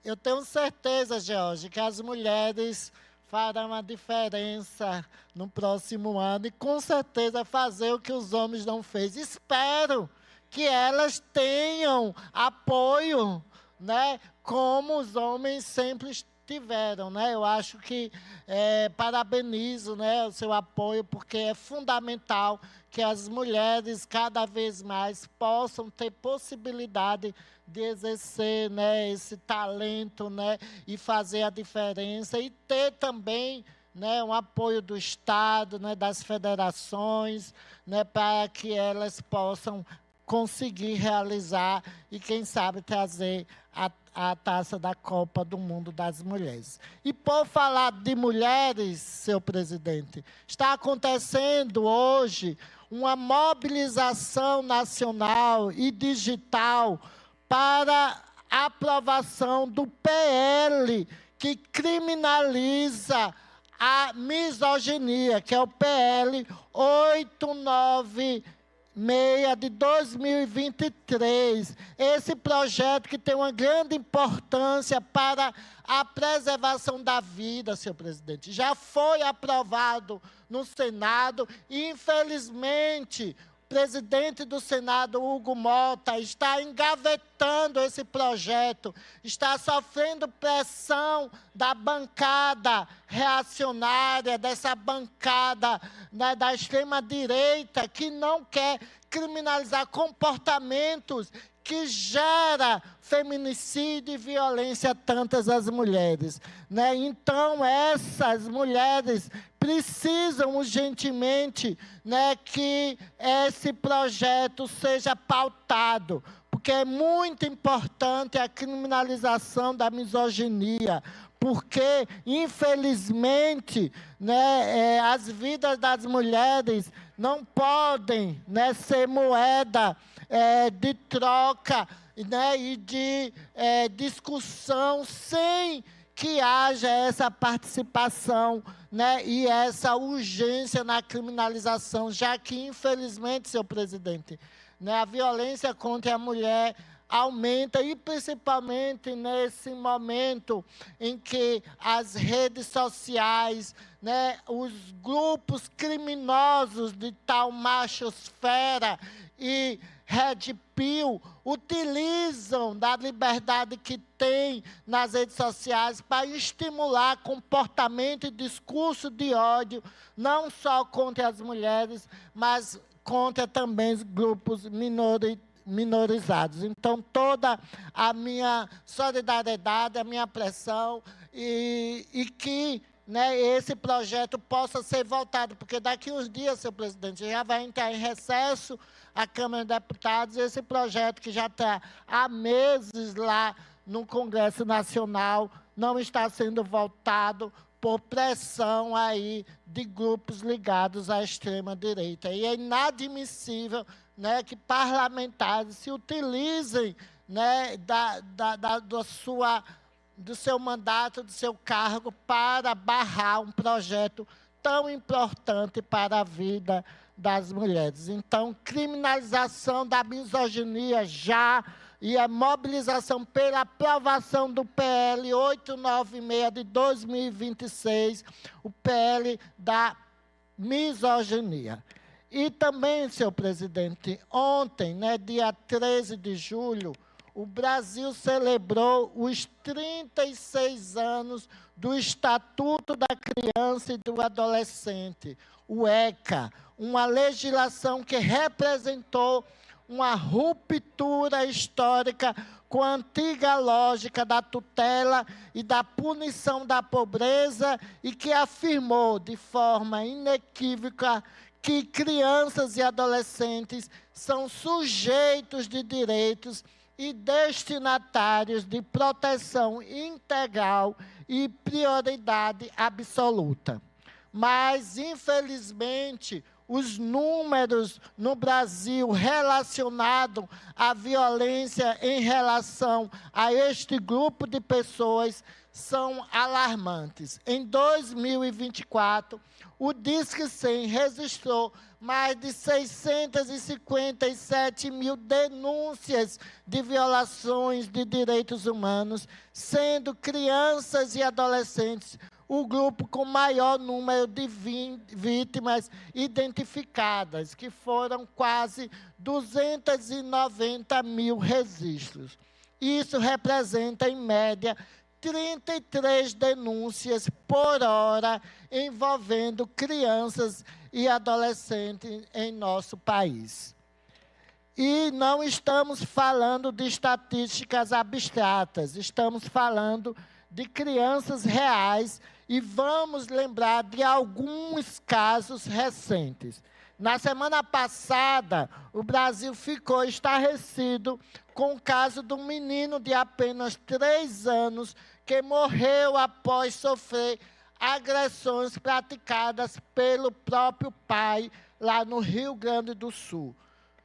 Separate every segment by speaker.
Speaker 1: Eu tenho certeza, George, que as mulheres farão a diferença no próximo ano e com certeza fazer o que os homens não fez. Espero que elas tenham apoio, né, como os homens sempre tiveram, né? Eu acho que parabenizo, né, o seu apoio porque é fundamental que as mulheres cada vez mais possam ter possibilidade de exercer, né, esse talento, né, e fazer a diferença e ter também, né, um apoio do Estado, né, das federações, né, para que elas possam conseguir realizar e, quem sabe, trazer a taça da Copa do Mundo das Mulheres. E por falar de mulheres, seu presidente, está acontecendo hoje uma mobilização nacional e digital para a aprovação do PL que criminaliza a misoginia, que é o PL 896 de 2023. Esse projeto que tem uma grande importância para a preservação da vida, senhor presidente. Já foi aprovado no Senado e, infelizmente, o presidente do Senado, Hugo Mota, está engavetando esse projeto, está sofrendo pressão da bancada reacionária, dessa bancada, né, da extrema-direita, que não quer criminalizar comportamentos que gera feminicídio e violência a tantas as mulheres, né? Então, essas mulheres precisam urgentemente, né, que esse projeto seja pautado, porque é muito importante a criminalização da misoginia, porque, infelizmente, né, as vidas das mulheres não podem, né, ser moeda de troca, né, e de discussão sem que haja essa participação, né, e essa urgência na criminalização, já que, infelizmente, senhor presidente, né, a violência contra a mulher aumenta, e principalmente nesse momento em que as redes sociais, né, os grupos criminosos de tal machosfera e Red Pill utilizam da liberdade que tem nas redes sociais para estimular comportamento e discurso de ódio, não só contra as mulheres, mas contra também os grupos minorizados. Então, toda a minha solidariedade, a minha pressão, e que, né, esse projeto possa ser voltado, porque daqui uns dias, senhor presidente, já vai entrar em recesso a Câmara de Deputados, esse projeto que já está há meses lá no Congresso Nacional, não está sendo voltado por pressão aí de grupos ligados à extrema-direita. E é inadmissível, né, que parlamentares se utilizem, né, do seu mandato, do seu cargo, para barrar um projeto tão importante para a vida das mulheres. Então, criminalização da misoginia já, e a mobilização pela aprovação do PL 896 de 2026, o PL da misoginia. E também, senhor presidente, ontem, né, dia 13 de julho, o Brasil celebrou os 36 anos do Estatuto da Criança e do Adolescente, o ECA, uma legislação que representou uma ruptura histórica com a antiga lógica da tutela e da punição da pobreza, e que afirmou de forma inequívoca que crianças e adolescentes são sujeitos de direitos e destinatários de proteção integral e prioridade absoluta. Mas, infelizmente, os números no Brasil relacionados à violência em relação a este grupo de pessoas são alarmantes. Em 2024, o Disque-100 registrou mais de 657 mil denúncias de violações de direitos humanos, sendo crianças e adolescentes o grupo com maior número de vítimas identificadas, que foram quase 290 mil registros. Isso representa, em média, 33 denúncias por hora envolvendo crianças e adolescentes em nosso país. E não estamos falando de estatísticas abstratas, estamos falando de crianças reais e vamos lembrar de alguns casos recentes. Na semana passada, o Brasil ficou estarrecido com o caso de um menino de apenas 3 anos que morreu após sofrer agressões praticadas pelo próprio pai lá no Rio Grande do Sul.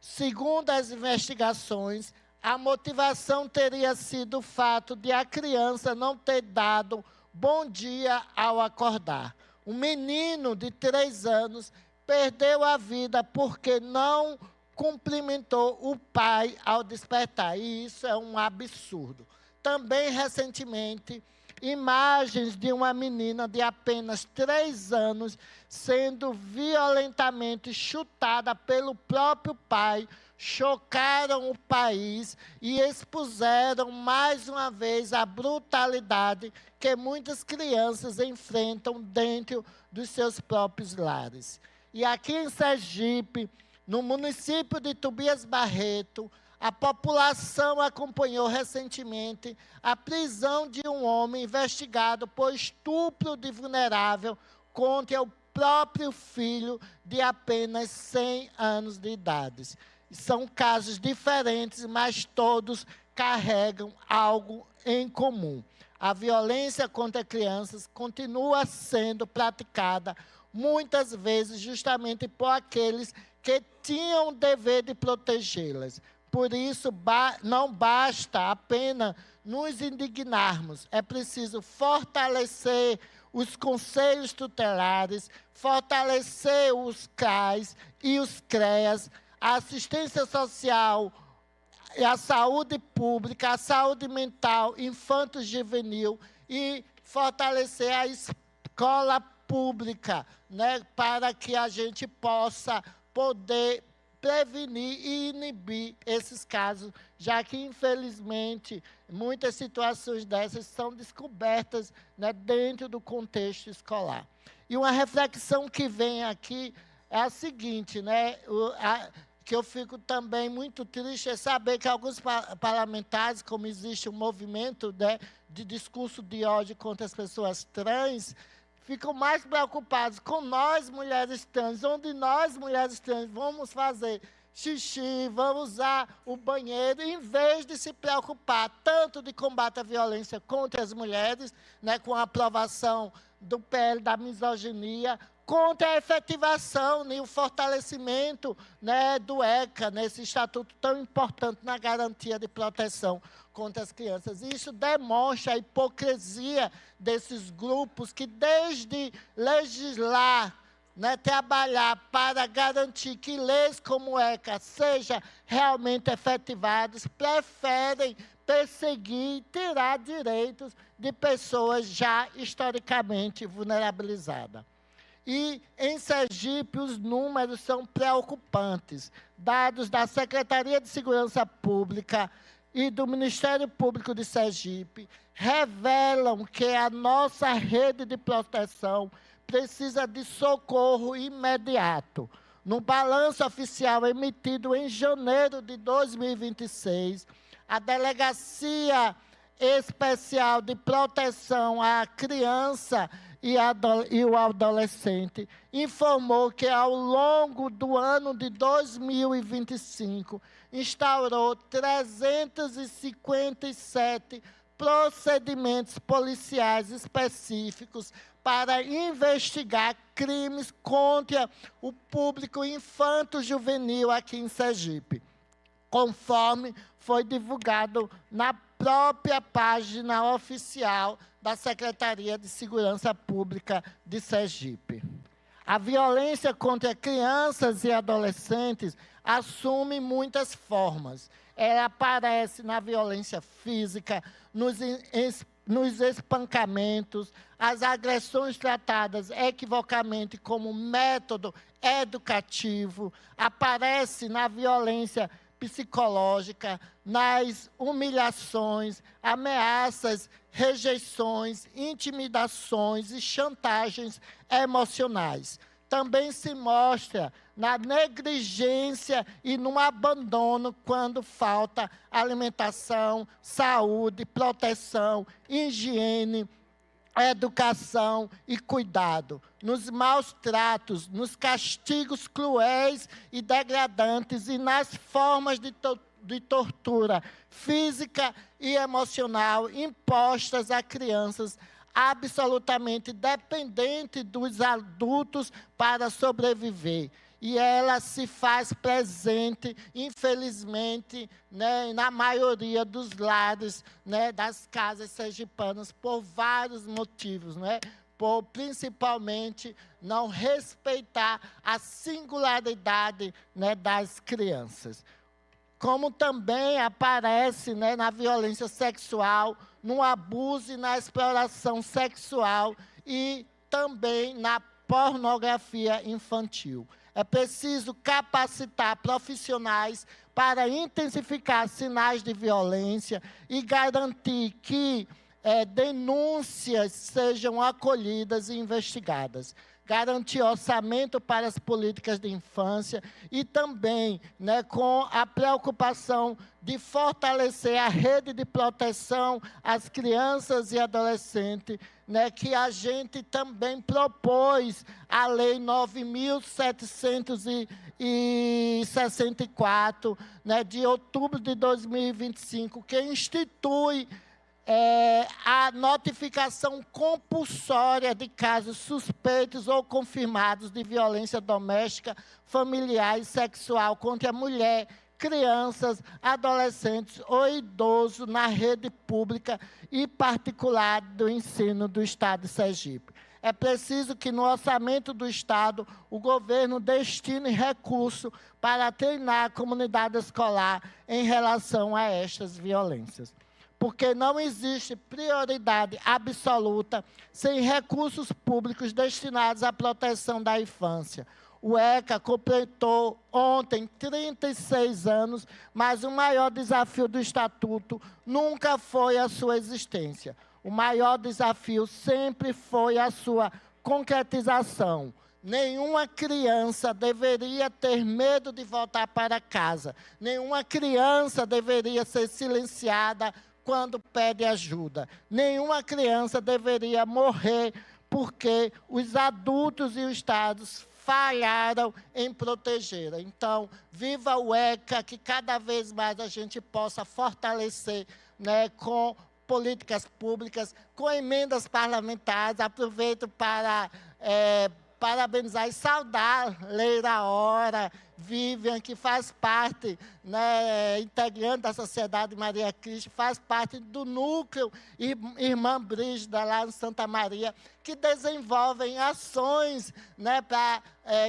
Speaker 1: Segundo as investigações, a motivação teria sido o fato de a criança não ter dado bom dia ao acordar. Um menino de 3 anos perdeu a vida porque não cumprimentou o pai ao despertar. E isso é um absurdo. Também, recentemente, imagens de uma menina de apenas 3 anos sendo violentamente chutada pelo próprio pai chocaram o país e expuseram mais uma vez a brutalidade que muitas crianças enfrentam dentro dos seus próprios lares. E aqui em Sergipe, no município de Tobias Barreto, a população acompanhou recentemente a prisão de um homem investigado por estupro de vulnerável contra o próprio filho de apenas 100 anos de idade. São casos diferentes, mas todos carregam algo em comum. A violência contra crianças continua sendo praticada muitas vezes justamente por aqueles que tinham o dever de protegê-las. Por isso, não basta apenas nos indignarmos, é preciso fortalecer os conselhos tutelares, fortalecer os CRAs e os CREAs, a assistência social, a saúde pública, a saúde mental, infanto-juvenil e fortalecer a escola pública, né, para que a gente possa poder prevenir e inibir esses casos, já que, infelizmente, muitas situações dessas são descobertas, né, dentro do contexto escolar. E uma reflexão que vem aqui é a seguinte, né, que eu fico também muito triste é saber que alguns parlamentares, como existe um movimento, né, de discurso de ódio contra as pessoas trans, ficam mais preocupados com nós, mulheres trans, onde nós, mulheres trans, vamos fazer xixi, vamos usar o banheiro, em vez de se preocupar tanto de combate à violência contra as mulheres, né, com a aprovação do PL da misoginia, contra a efetivação e o fortalecimento, né, do ECA, nesse estatuto tão importante na garantia de proteção contra as crianças. Isso demonstra a hipocrisia desses grupos que, desde legislar, né, trabalhar para garantir que leis como o ECA sejam realmente efetivadas, preferem perseguir e tirar direitos de pessoas já historicamente vulnerabilizadas. E, em Sergipe, os números são preocupantes. Dados da Secretaria de Segurança Pública e do Ministério Público de Sergipe revelam que a nossa rede de proteção precisa de socorro imediato. No balanço oficial emitido em janeiro de 2026, a Delegacia Especial de Proteção à Criança e o adolescente informou que, ao longo do ano de 2025, instaurou 357 procedimentos policiais específicos para investigar crimes contra o público infanto-juvenil aqui em Sergipe, conforme foi divulgado na própria página oficial da Secretaria de Segurança Pública de Sergipe. A violência contra crianças e adolescentes assume muitas formas. Ela aparece na violência física, nos espancamentos, as agressões tratadas equivocamente como método educativo, aparece na violência psicológica, nas humilhações, ameaças, rejeições, intimidações e chantagens emocionais. Também se mostra na negligência e no abandono quando falta alimentação, saúde, proteção, higiene, educação e cuidado, nos maus tratos, nos castigos cruéis e degradantes e nas formas de tortura física e emocional impostas a crianças absolutamente dependentes dos adultos para sobreviver. E ela se faz presente, infelizmente, né, na maioria dos lares, né, das casas sergipanas, por vários motivos, né? Por, principalmente, não respeitar a singularidade, né, das crianças. Como também aparece, né, na violência sexual, no abuso e na exploração sexual e também na pornografia infantil. É preciso capacitar profissionais para intensificar sinais de violência e garantir que denúncias sejam acolhidas e investigadas. Garantir orçamento para as políticas de infância e também, né, com a preocupação de fortalecer a rede de proteção às crianças e adolescentes, né, que a gente também propôs a Lei 9.764, né, de outubro de 2025, que institui a notificação compulsória de casos suspeitos ou confirmados de violência doméstica, familiar e sexual contra a mulher, crianças, adolescentes ou idosos na rede pública e particular do ensino do Estado de Sergipe. É preciso que no orçamento do Estado o governo destine recurso para treinar a comunidade escolar em relação a estas violências. Porque não existe prioridade absoluta sem recursos públicos destinados à proteção da infância. O ECA completou ontem 36 anos, mas o maior desafio do Estatuto nunca foi a sua existência. O maior desafio sempre foi a sua concretização. Nenhuma criança deveria ter medo de voltar para casa. Nenhuma criança deveria ser silenciada quando pede ajuda. Nenhuma criança deveria morrer porque os adultos e os Estados falharam em proteger. Então, viva o ECA, que cada vez mais a gente possa fortalecer, né, com políticas públicas, com emendas parlamentares. Aproveito para parabenizar e saudar Leira Hora, Vivian, que faz parte, né, integrante da Sociedade Maria Cristo, faz parte do núcleo Irmã Brígida, lá em Santa Maria, que desenvolvem ações, né, para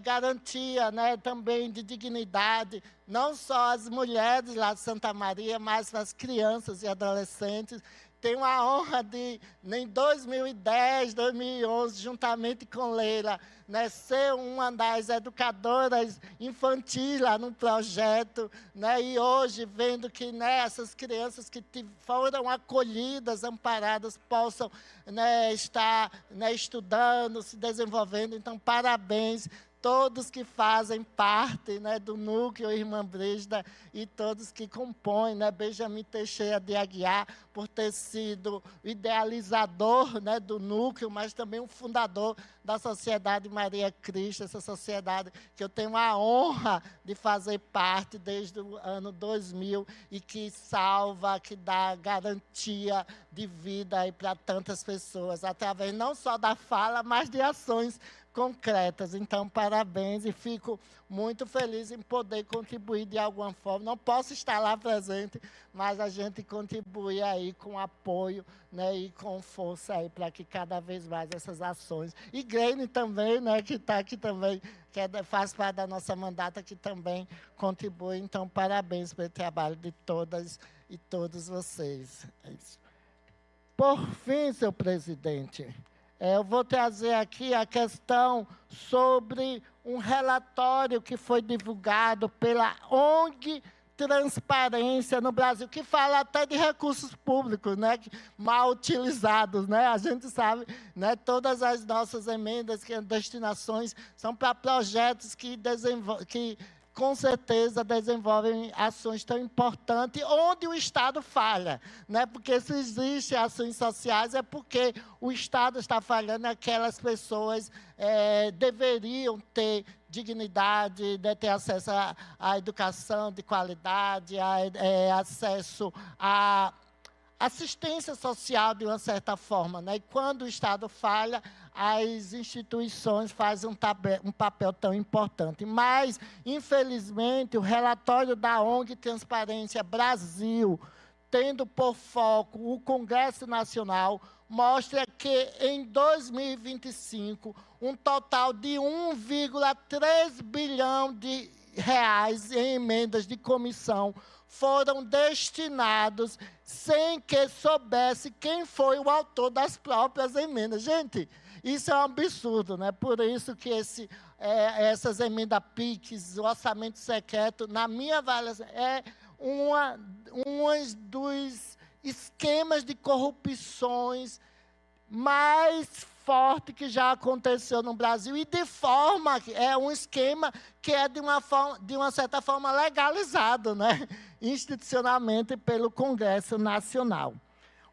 Speaker 1: garantia, né, também de dignidade, não só às mulheres lá de Santa Maria, mas para as crianças e adolescentes. Tenho a honra de, em 2010, 2011, juntamente com Leila, né, ser uma das educadoras infantis lá no projeto, né, e hoje, vendo que, né, essas crianças que foram acolhidas, amparadas, possam, né, estar, né, estudando, se desenvolvendo. Então, parabéns. todos que fazem parte, né, do núcleo Irmã Brígida e todos que compõem, né, Benjamin Teixeira de Aguiar, por ter sido o idealizador, né, do núcleo, mas também o fundador da Sociedade Maria Cristo, essa sociedade que eu tenho a honra de fazer parte desde o ano 2000 e que salva, que dá garantia de vida aí para tantas pessoas, através não só da fala, mas de ações concretas. Então, parabéns, e fico muito feliz em poder contribuir de alguma forma. Não posso estar lá presente, mas a gente contribui aí com apoio, né, e com força aí para que cada vez mais essas ações. E Greine também, né, que está aqui também, que faz parte da nossa mandata, que também contribui. Então, parabéns pelo trabalho de todas e todos vocês. É isso. Por fim, senhor presidente, eu vou trazer aqui a questão sobre um relatório que foi divulgado pela ONG Transparência no Brasil, que fala até de recursos públicos, né, mal utilizados, né? A gente sabe, né, todas as nossas emendas, que destinações, são para projetos que com certeza desenvolvem ações tão importantes, onde o Estado falha, né? Porque se existem ações sociais é porque o Estado está falhando, aquelas pessoas deveriam ter dignidade, de ter acesso à educação de qualidade, acesso à assistência social de uma certa forma, né? E quando o Estado falha, as instituições fazem um papel tão importante. Mas, infelizmente, o relatório da ONG Transparência Brasil, tendo por foco o Congresso Nacional, mostra que em 2025, um total de 1,3 bilhão de reais em emendas de comissão foram destinados sem que soubesse quem foi o autor das próprias emendas. Gente, isso é um absurdo, né? Por isso que essas emendas PIX, o orçamento secreto, na minha avaliação, é um dos esquemas de corrupções mais forte que já aconteceu no Brasil, e de forma, é um esquema que é de uma certa forma legalizado, né, institucionalmente pelo Congresso Nacional.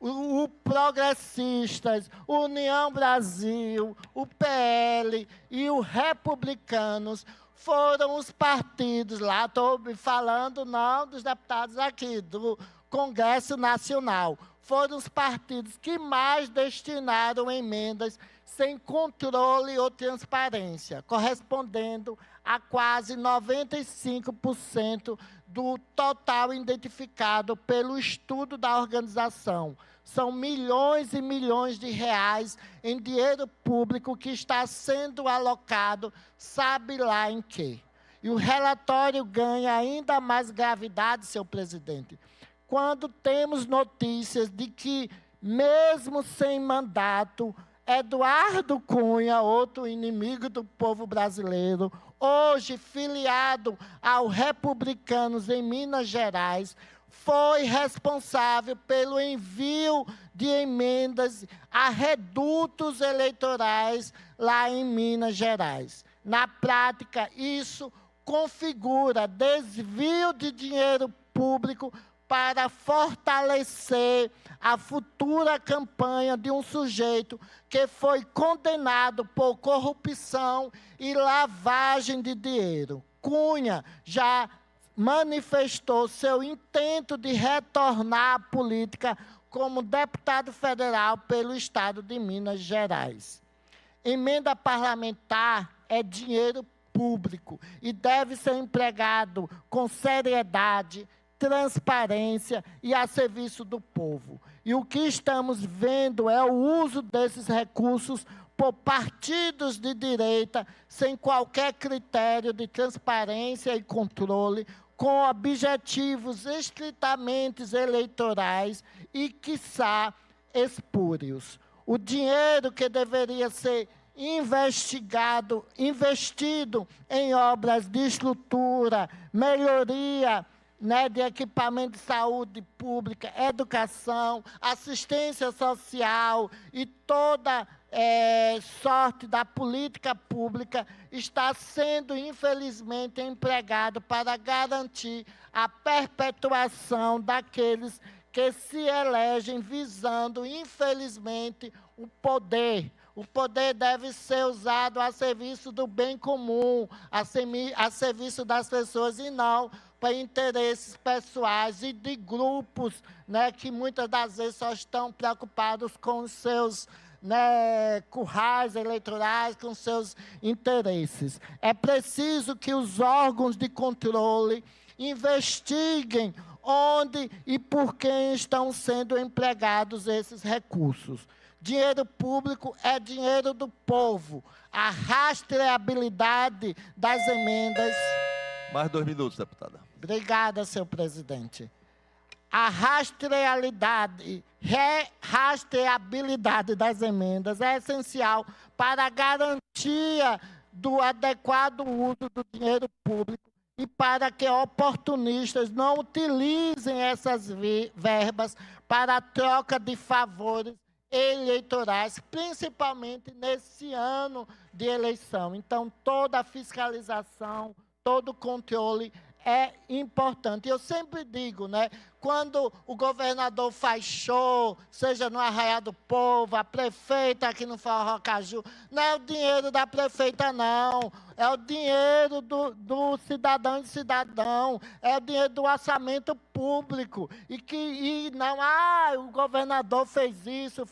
Speaker 1: O Progressistas, União Brasil, o PL e o Republicanos foram os partidos, lá estou falando não dos deputados aqui, do Congresso Nacional, foram os partidos que mais destinaram emendas sem controle ou transparência, correspondendo a quase 95% do total identificado pelo estudo da organização. São milhões e milhões de reais em dinheiro público que está sendo alocado, sabe lá em quê. E o relatório ganha ainda mais gravidade, senhor presidente, quando temos notícias de que, mesmo sem mandato, Eduardo Cunha, outro inimigo do povo brasileiro, hoje filiado ao Republicanos em Minas Gerais, foi responsável pelo envio de emendas a redutos eleitorais lá em Minas Gerais. Na prática, isso configura desvio de dinheiro público para fortalecer a futura campanha de um sujeito que foi condenado por corrupção e lavagem de dinheiro. Cunha já manifestou seu intento de retornar à política como deputado federal pelo estado de Minas Gerais. Emenda parlamentar é dinheiro público e deve ser empregado com seriedade, transparência e a serviço do povo. E o que estamos vendo é o uso desses recursos por partidos de direita, sem qualquer critério de transparência e controle, com objetivos estritamente eleitorais e, quiçá, espúrios. O dinheiro que deveria ser investido em obras de estrutura, melhoria né, de equipamento de saúde pública, educação, assistência social e toda sorte da política pública está sendo, infelizmente, empregado para garantir a perpetuação daqueles que se elegem visando, infelizmente, o poder. O poder deve ser usado a serviço do bem comum, a serviço das pessoas e não para interesses pessoais e de grupos, né, que muitas das vezes só estão preocupados com os seus, né, currais eleitorais, com seus interesses. É preciso que os órgãos de controle investiguem onde e por quem estão sendo empregados esses recursos. Dinheiro público é dinheiro do povo. A rastreabilidade das emendas...
Speaker 2: Mais 2 minutos, deputada.
Speaker 1: Obrigada, senhor presidente. A rastreabilidade das emendas é essencial para a garantia do adequado uso do dinheiro público e para que oportunistas não utilizem essas verbas para a troca de favores eleitorais, principalmente nesse ano de eleição. Então, toda a fiscalização, todo o controle é importante. Eu sempre digo, né, quando o governador faz show, seja no Arraial do Povo, a prefeita aqui no Forró Caju, não é o dinheiro da prefeita, não. É o dinheiro do cidadão e cidadão, é o dinheiro do orçamento público. E não, o governador fez isso.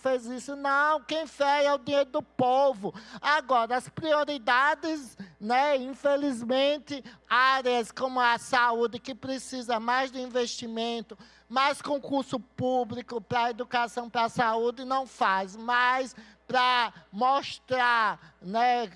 Speaker 1: Não, quem fez é o dinheiro do povo. Agora, as prioridades, né, infelizmente, áreas como a saúde, que precisa mais de investimento, mais concurso público para a educação, para a saúde, não faz, mas para mostrar, né,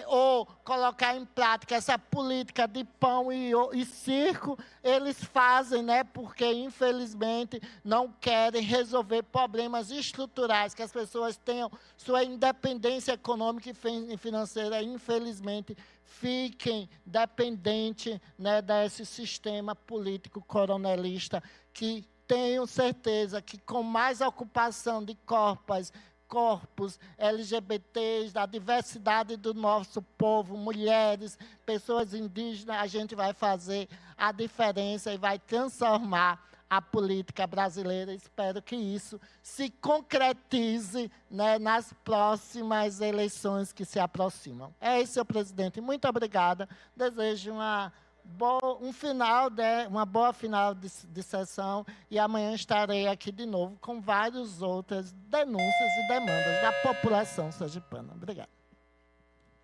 Speaker 1: ou colocar em prática essa política de pão e circo, eles fazem, né, porque, infelizmente, não querem resolver problemas estruturais, que as pessoas tenham sua independência econômica e financeira, infelizmente, fiquem dependentes, né, desse sistema político coronelista, que tenho certeza que com mais ocupação de corpos LGBTs, da diversidade do nosso povo, mulheres, pessoas indígenas, a gente vai fazer a diferença e vai transformar a política brasileira. Espero que isso se concretize, né, nas próximas eleições que se aproximam. É isso, senhor presidente. Muito obrigada. Desejo uma boa final de sessão e amanhã estarei aqui de novo com várias outras denúncias e demandas da população sergipana. Obrigado.